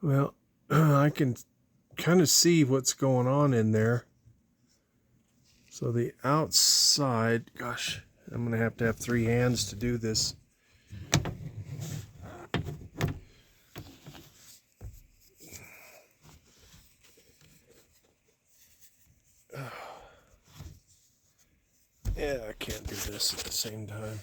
Well, I can kind of see what's going on in there. So the outside, gosh, I'm going to have 3 hands to do this. Yeah, I can't do this at the same time.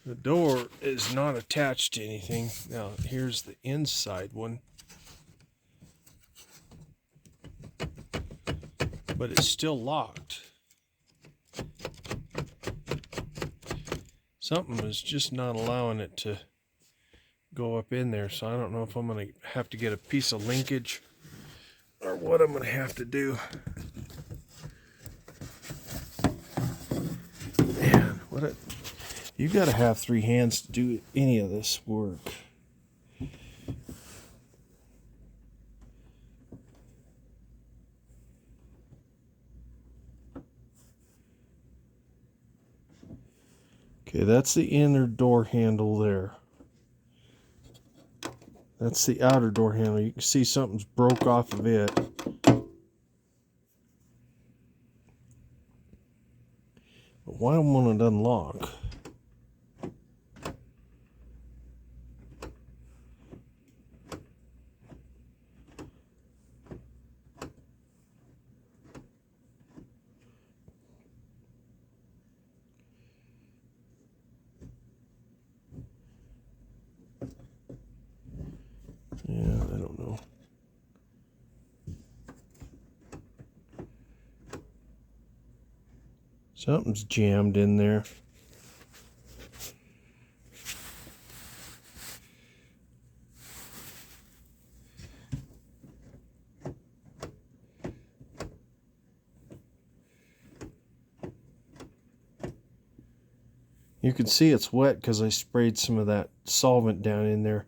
The door is not attached to anything. Now, here's the inside one. But it's still locked. Something was just not allowing it to go up in there, so I don't know if I'm going to have to get a piece of linkage or what I'm going to have to do. Man, you got to have 3 hands to do any of this work. Okay, that's the inner door handle there. That's the outer door handle. You can see something's broke off of it. But why won't it unlock? Yeah, I don't know. Something's jammed in there. You can see it's wet because I sprayed some of that solvent down in there.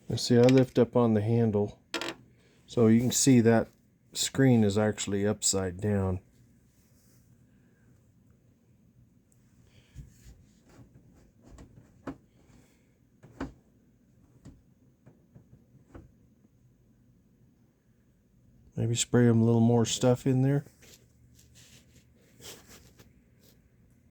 You see, I lift up on the handle, so you can see that screen is actually upside down. Maybe spray them a little more stuff in there.